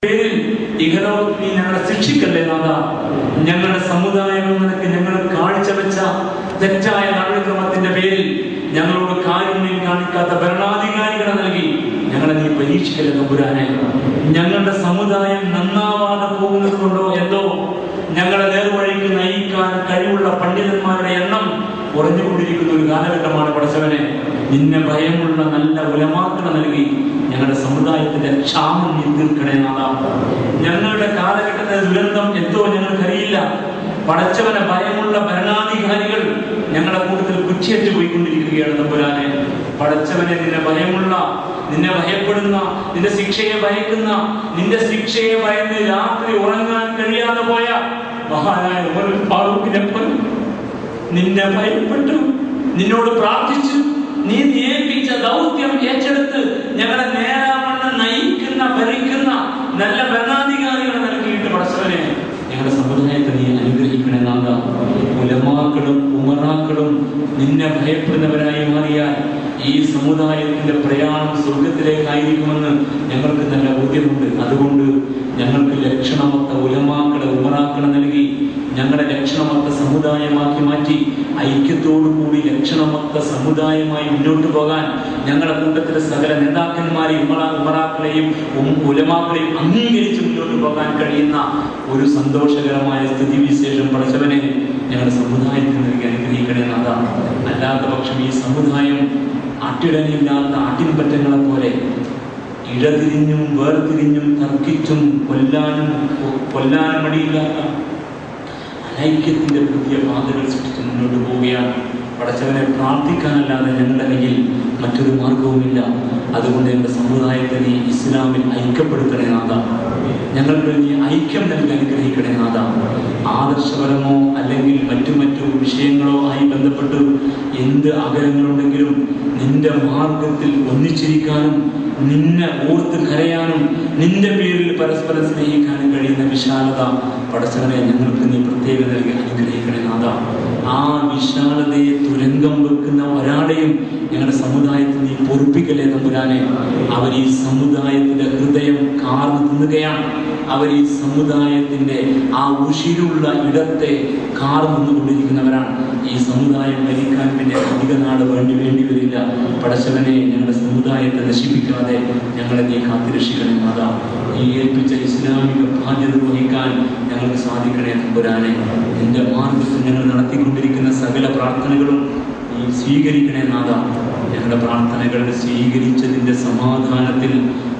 ഇഹലോകത്തിൽ ഞങ്ങളെ ശിക്ഷിക്കല്ലേ നാഥ. ഞങ്ങളുടെ സമുദായം നിനക്ക് ഞങ്ങൾ കാഴ്ചവെച്ച തെറ്റായ നടപടിക്രമത്തിന്റെ പേരിൽ ഞങ്ങളോട് കാരുണ്യം കാണിക്കാത്ത ഭരണാധികാരികളെ നൽകി ഞങ്ങളെ നീ പരീക്ഷിക്കല്ലേ തമ്പുരാനെ. ഞങ്ങളുടെ സമുദായം നന്നാവാതെ പോകുന്നത് കൊണ്ടോ എന്തോ ഞങ്ങളെ നേർവഴിക്ക് നയിക്കാൻ കഴിവുള്ള പണ്ഡിതന്മാരുടെ എണ്ണം കുറഞ്ഞുകൊണ്ടിരിക്കുന്ന ഒരു കാലഘട്ടമാണ് പടച്ചവനെ. നിന്നെ ഭയമുള്ള നല്ല ഉലമാക്കളെ നൽകി ഞങ്ങളുടെ സമുദായത്തിന്റെ ക്ഷാമം നീ തീർക്കണേ നാഥ. ഞങ്ങളുടെ കാലഘട്ടത്തിലെ ദുരന്തം എന്തോ ഞങ്ങൾക്കറിയില്ല. പടച്ചവനെ ഭയമുള്ള ഭരണാധികാരികൾ ഞങ്ങളുടെ കൂട്ടത്തിൽ കുറ്റിയേറ്റ് പോയിക്കൊണ്ടിരിക്കുകയാണ് തമ്പുരാനെ. പടച്ചവനെ നിന്നെ ഭയമുള്ള, നിന്നെ ഭയപ്പെടുന്ന, നിന്റെ ശിക്ഷയെ ഭയക്കുന്ന, നിന്റെ ശിക്ഷയെ ഭയന്ന് രാത്രി ഉറങ്ങാൻ കഴിയാതെ പോയ മഹാനായ ഉമറുൽ ഫാറൂഖിനെപ്പൻ നിന്നെ ഭയപ്പെട്ടു, നിന്നോട് പ്രാർത്ഥിച്ചു, നീ നിയമിച്ച ദൗത്യം ഏറ്റെടുത്ത് ഞങ്ങളെ നേരാവണ്ണം നയിക്കുന്ന, ഭരിക്കുന്ന നല്ല ഭരണാധികാരികളെ നൽകിയിട്ട് പടച്ചവനെ ഞങ്ങളുടെ സമുദായത്തെ നീ അനുഗ്രഹിക്കണേ നാഥ. ഉലമാക്കളും ഉമറാക്കളും നിന്നെ ഭയപ്പെടുന്നവരായി മാറിയാൽ ഈ സമുദായത്തിന്റെ പ്രയാണം സ്വർഗത്തിലേക്കായിരിക്കുമെന്ന് ഞങ്ങൾക്ക് നല്ല ബോധ്യമുണ്ട്. അതുകൊണ്ട് ഞങ്ങൾക്ക് ലക്ഷണമൊത്ത ഉലമാക്കളെ ഉമറാക്കളെ നൽകി ഞങ്ങളുടെ ലക്ഷണമൊത്ത സമുദായമാക്കി മാറ്റി ഐക്യത്തോടുകൂടി ലക്ഷണമൊത്ത സമുദായമായി മുന്നോട്ട് പോകാൻ ഞങ്ങളുടെ കൂട്ടത്തിലെ സകല നേതാക്കന്മാരെയും ഉമറാക്കളെയും ഉലമാക്കളെയും അംഗീകരിച്ച് മുന്നോട്ട് പോകാൻ കഴിയുന്ന ഒരു സന്തോഷകരമായ സ്ഥിതിവിശേഷം പടച്ചവനെ ഞങ്ങളുടെ സമുദായത്തിന് നൽകി അനുഗ്രഹിക്കണേ നാഥ. അല്ലാത്ത പക്ഷം ഈ സമുദായം അട്ടിടനില്ലാത്ത ആട്ടിൻപറ്റങ്ങളെ പോലെ ഇടതിരിഞ്ഞും വേർതിരിഞ്ഞും തർക്കിച്ചും കൊല്ലാനും മടിയില്ലാത്ത ഐക്യത്തിന്റെ പുതിയ പാതകൾ സൃഷ്ടിച്ച് മുന്നോട്ട് പോവുകയാണ്. പടച്ചവനെ പ്രാർത്ഥിക്കാനല്ലാതെ ഞങ്ങളുടെ കയ്യിൽ മറ്റൊരു മാർഗവുമില്ല. അതുകൊണ്ട് ഞങ്ങളുടെ സമുദായത്തെ നീ ഇസ്ലാമിൽ ഐക്യപ്പെടുത്തണേ നാഥ. ഞങ്ങൾക്ക് നീ ഐക്യം നൽകി അനുഗ്രഹിക്കണേ നാഥ. ആദർശപരമോ അല്ലെങ്കിൽ മറ്റു വിഷയങ്ങളോ ആയി ബന്ധപ്പെട്ട് എന്ത് അകലങ്ങളുണ്ടെങ്കിലും നിന്റെ മാർഗത്തിൽ ഒന്നിച്ചിരിക്കാനും നിന്നെ ഓർത്ത് കരയാനും നിന്റെ പേരിൽ പരസ്പരം സ്നേഹിക്കാനും കഴിയുന്ന വിശാലത പടച്ചവനെ ഞങ്ങൾക്ക് നീ പ്രത്യേകം നൽകി അനുഗ്രഹിക്കണേ നാഥ. ആ വിശാലതയെ തുരങ്കം വെക്കുന്ന ഒരാളെയും ഞങ്ങളുടെ സമുദായത്തിൽ നീ പൊറുപ്പിക്കലേ തമ്പുരാനെ. അവർ ഈ സമുദായത്തിന്റെ ഹൃദയം കാർന്നു തിന്നുകയാണ്. അവർ ഈ സമുദായത്തിന്റെ ആ ഉഷിരുള്ള ഇടത്തെ കാർന്നുകൊണ്ടിരിക്കുന്നവരാണ്. ഈ സമുദായം ഭരിക്കാൻ പിന്നെ അധിക നാട് വേണ്ടി വരില്ല. പടച്ചവനെ ഞങ്ങളുടെ സമുദായത്തെ നശിപ്പിക്കാതെ ഞങ്ങളെ നീ കാത്തുരക്ഷിക്കണേ നാഥ. ഈ ഏൽപ്പിച്ച ഇസ്ലാമിക ബാധ്യത വഹിക്കാൻ ഞങ്ങൾക്ക് സാധിക്കണേ തമ്പുരാനെ. നിന്റെ മാർഗത്തിൽ ഞങ്ങൾ നടത്തിക്കൊണ്ടിരിക്കുന്ന സകല പ്രാർത്ഥനകളും നീ സ്വീകരിക്കണേ നാഥ. ഞങ്ങളുടെ പ്രാർത്ഥനകൾ സ്വീകരിച്ചതിൻ്റെ സമാധാനത്തിൽ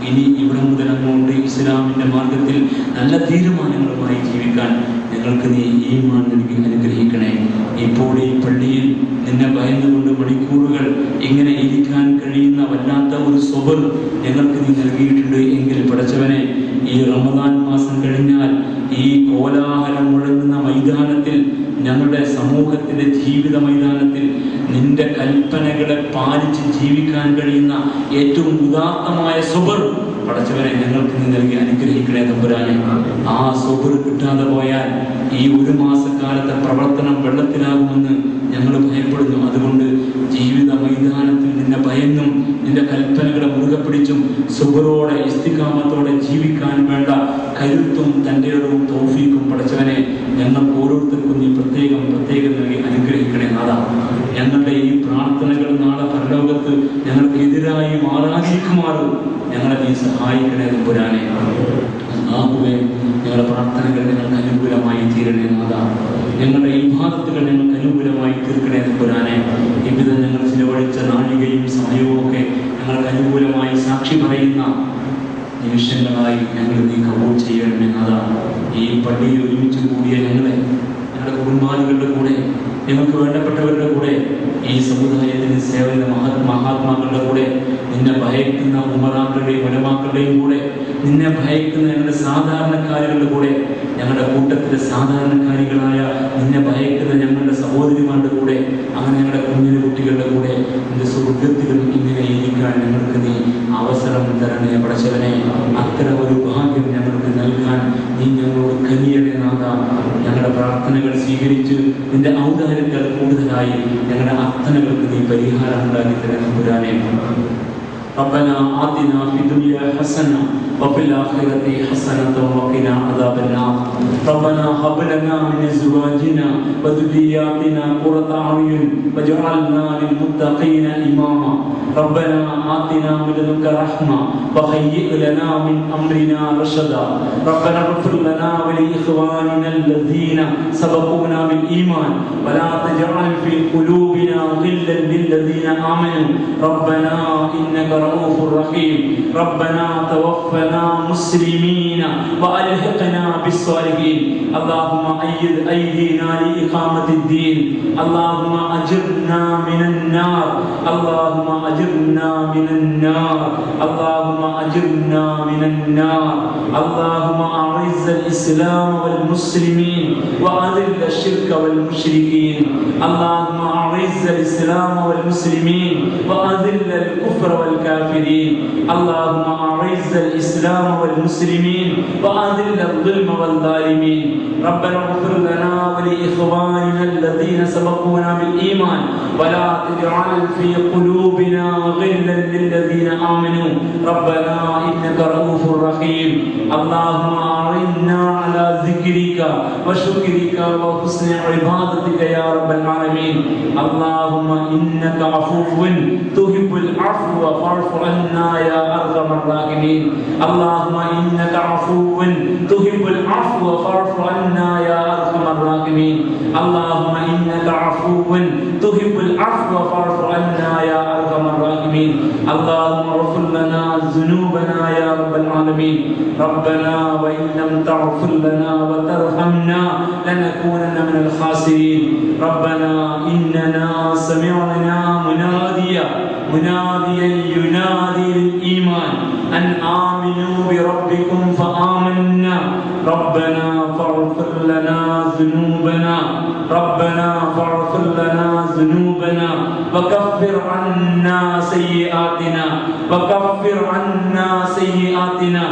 ഇനി ഇവിടെ മുതൽ അങ്ങോട്ട് ഇസ്ലാമിൻ്റെ മാർഗത്തിൽ നല്ല തീരുമാനങ്ങളുമായി ജീവിക്കാൻ ഞങ്ങൾക്ക് നീ ഈമാൻ നൽകി അനുഗ്രഹിക്കണേ. ഇപ്പോൾ ഈ പള്ളിയിൽ നിന്നെ ഭയന്നുകൊണ്ട് മണിക്കൂറുകൾ ഇങ്ങനെ ഇരിക്കാൻ കഴിയുന്ന വല്ലാത്ത ഒരു സ്വബർ ഞങ്ങൾക്ക് നീ നൽകിയിട്ടുണ്ട് എങ്കിൽ പടച്ചവനെ ഈ റമദാൻ മാസം കഴിഞ്ഞാൽ ഈ കോലാഹലം മുഴങ്ങുന്ന മൈതാനത്തിൽ ഞങ്ങളുടെ സമൂഹത്തിന്റെ ജീവിത മൈതാനത്തിൽ നിന്റെ കൽപ്പനകളെ പാലിച്ച് ജീവിക്കാൻ കഴിയുന്ന ഏറ്റവും ഉദാത്തമായ സ്വബർ പടച്ചവനെ ഞങ്ങൾക്ക് നീ നൽകി അനുഗ്രഹിക്കണേ തമ്പുരാനെ. ആ സ്വബർ കിട്ടാതെ പോയാൽ ഈ ഒരു മാസക്കാലത്തെ പ്രവർത്തനം വെള്ളത്തിലാകുമെന്ന് ഞങ്ങൾ ഭയപ്പെടുന്നു. അതുകൊണ്ട് ജീവിത മൈതാനത്തിൽ നിന്നെ ഭയന്നും നിന്റെ കൽപ്പനകളെ മുറുകെ പിടിച്ചും സുബറോടെ ഇസ്തിഖാമത്തോടെ ജീവിക്കാൻ വേണ്ട കരുത്തും തൻ്റെയും തൗഫീഖും പടച്ചവനെ ഞങ്ങൾക്ക് ഓരോരുത്തർക്കും നീ പ്രത്യേകം നൽകി അനുഗ്രഹിക്കണേ നാഥ. ഞങ്ങളുടെ ഈ പ്രാർത്ഥനകൾ നാളെ പരലോകത്ത് ഞങ്ങൾക്ക് എതിരായി മാറാതിരിക്കുമാറും ഞങ്ങളെ നീ സഹായിക്കണേ തമ്പുരാനെ. അല്ലാഹുവേ ഞങ്ങളുടെ പ്രാർത്ഥനകൾ ഞങ്ങൾക്ക് അനുകൂലമായി തീരണേ നാഥ. ഞങ്ങളുടെ ഇബാദത്തുകൾ ഞങ്ങൾക്ക് അനുകൂലമായി തീർക്കണേ തമ്പുരാനെ. ഇവിധം ഞങ്ങൾ ചിലവഴിച്ച നാഴികയും സമയവും ഒക്കെ ഞങ്ങൾക്ക് അനുകൂലമായി സാക്ഷി പറയുന്ന നിമിഷങ്ങളായി ഞങ്ങൾ നീ കബൂൽ ചെയ്യണമേ നാഥ. ഈ പള്ളിയിൽ ഒരുമിച്ച് കൂടിയ ഞങ്ങളെ ഞങ്ങളുടെ കുടുംബാദികളുടെ കൂടെ ഞങ്ങൾക്ക് വേണ്ടപ്പെട്ടവരുടെ കൂടെ ഈ സമുദായത്തിന് സേവന മഹാത്മാക്കളുടെ കൂടെ നിന്നെ ഭയക്കുന്ന ഉമറാക്കളുടെയും ഉലമാക്കളുടെയും കൂടെ നിന്നെ ഭയക്കുന്ന ഞങ്ങളുടെ സാധാരണക്കാരികളുടെ കൂടെ ഞങ്ങളുടെ കൂട്ടത്തിലെ സാധാരണക്കാരികളായ നിന്നെ ഭയക്കുന്ന ഞങ്ങളുടെ സഹോദരിമാരുടെ കൂടെ അങ്ങനെ ഞങ്ങളുടെ കുഞ്ഞിലെ കുട്ടികളുടെ കൂടെ നിന്റെ സ്വർഗത്തിലും ഇങ്ങനെ ഇരിക്കാൻ ഞങ്ങൾക്ക് നീ അവസരം തരണേ പടച്ചവനെ. അത്തരം ഒരു ഭാഗ്യം ഞങ്ങൾക്ക് നൽകാൻ നീ ഞങ്ങളോട് കനിയണേ നാഥ. ഞങ്ങളുടെ പ്രാർത്ഥനകൾ സ്വീകരിച്ച് നിന്റെ ഔദാര്യങ്ങൾ കൂടുതലായി ഞങ്ങളുടെ അർത്ഥനകൾക്ക് നീ പരിഹാരം ഉണ്ടാക്കി തരണേ തമ്പുരാനെ. ربنا آتنا في الدنيا حسنة وفي الآخرة حسنة وقنا عذاب النار ربنا هب لنا من أزواجنا وذرياتنا قرة أعين واجعلنا للمتقين إماما ربنا آتنا من لدنك رحمة وهيئ لنا من أمرنا رشدا ربنا اغفر لنا ولإخواننا الذين سبقونا بالإيمان ولا تجعل في قلوبنا غلا للذين آمنوا ربنا إنك رؤوف رحيم ربنا توفنا مسلمين وألحقنا بالصالحين اللهم أيد أيدينا لإقامة الدين اللهم أجرنا من النار اللهم أجرنا من النار اللهم أجرنا من النار اللهم أعز الإسلام والمسلمين وأذل الشرك والمشركين اللهم أعز الإسلام والمسلمين وأذل الكفر والكافرين اللهم أعز الإسلام والمسلمين وأذل الظلم والظالمين ربنا اغفر لنا ولإخواننا الذين سبقونا بالإيمان ولا تجعل في قلوبنا غلا للذين آمنوا ربنا إنك رؤوف رحيم اللهم أعنا على ذكرك وشكرك وحسن عبادتك يا رب العالمين اللهم إنك عفو تحب العفو فاعف عنا يا أرحم الراحمين اللهم إنك عفو تحب العفو فاعف عنا يا أرحم الراحمين اللهم إنك عفو تحب العفو فاعف عنا يا أرحم الراحمين اللهم اغفر لنا ذنوبنا يا رب العالمين ربنا وإن لم تغفر لنا وترحمنا لنكونن من الخاسرين ربنا إننا سمعنا مناديا ينادي للإيمان أن آمنوا بربكم فآمنا ربنا فاغفر لنا ذنوبنا وكفر عنا سيئاتنا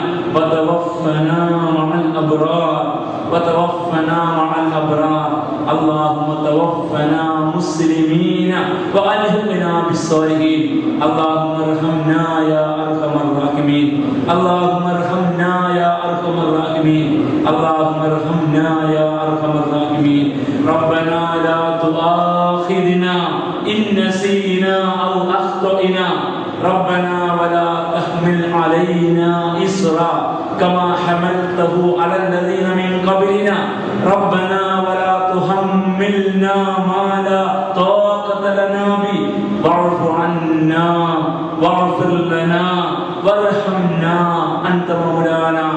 وتوفنا مع الأبرار اللهم توفنا مسلمين وألحقنا بالصالحين اللهم ارحمنا يا أرحم الراحمين اللهم ارحمنا يا أرحم الراحمين اللهم ارحمنا يا أرحم الراحمين ربنا لا تؤاخذنا إن نسينا أو أخطأنا ربنا ولا تحمل علينا إصرا كما حملته على الذين من قبلنا ربنا ولا تحملنا ما لا طاقة لنا به واعف عنا واغفر لنا وارحمنا أنت مولانا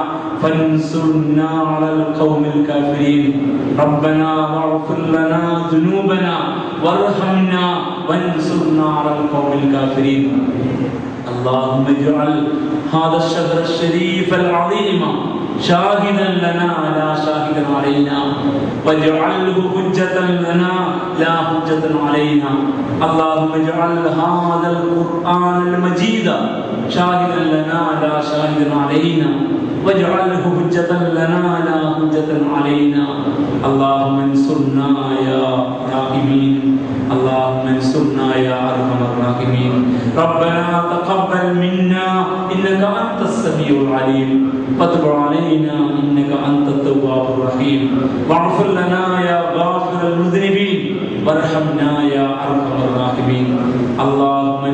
فانصرنا على القوم الكافرين ربنا واغفر لنا ذنوبنا وارحمنا وانصرنا على القوم الكافرين اللهم اجعل هذا الشهر الشريف العظيم شاهدا لنا لا شاهدا علينا واجعله حجة لنا لا حجة علينا اللهم اجعل هذا القرآن المجيد شاهدا لنا لا شاهدا علينا واجعله حجة لنا لا حجة علينا اللهم انصرنا يا راحمين اللهم انصرنا يا أرحم الراحمين ربنا تقبل منا إنك أنت السميع العليم وتب علينا إنك أنت التواب الرحيم واغفر لنا يا غافر المذنبين وارحمنا يا أرحم الراحمين اللهم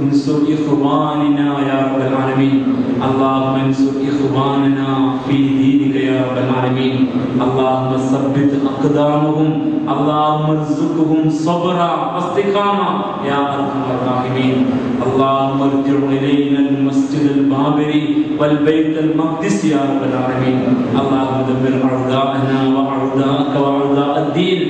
انصر إخواننا يا رب العالمين اللهم انصر إخواننا في دينك يا رب العالمين اللهم ثبت أقدامهم اللهم ارزقهم صبرا واستقامة يا أرحم الراحمين اللهم ارجع إلينا المسجد البابري والبيت المقدس يا رب العالمين اللهم دمر أعداءنا وأعداءك وأعداء الدين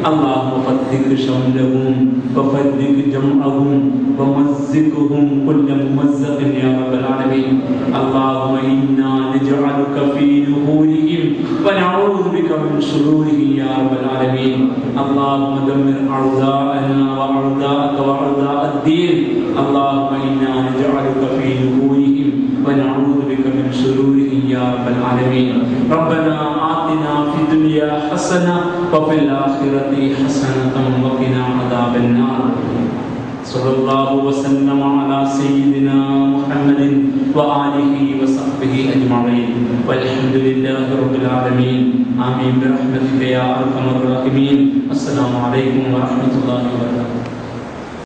اللهم فدك شملهم وفدك جمعهم ومزقهم كل ممزق يا رب العالمين اللهم إنا نجعلك في نحورهم ونعوذ بك من شرورهم يا رب العالمين اللهم دمر أعداءنا وأعداءك وأعداء الدين اللهم إنا نجعلك في نحورهم ونعوذ بك من شرورهم يا رب العالمين ربنا آتنا في الدنيا حسنة وفي الآخرة حسنة وقنا عذاب النار സല്ലല്ലാഹു വസല്ലമ അലാ സയ്യിദിനാ മുഹമ്മദിൻ വആലിഹി വസഹ്ബിഹി അജ്മഈൻ വൽഹംദുലില്ലാഹി റബ്ബിൽ ആലമീൻ ആമീൻ ബിറഹ്മതിക യാ അർഹമർ റഹീമീൻ. അസ്സലാമു അലൈക്കും വറഹ്മത്തുള്ളാഹി വബറകാതുഹു.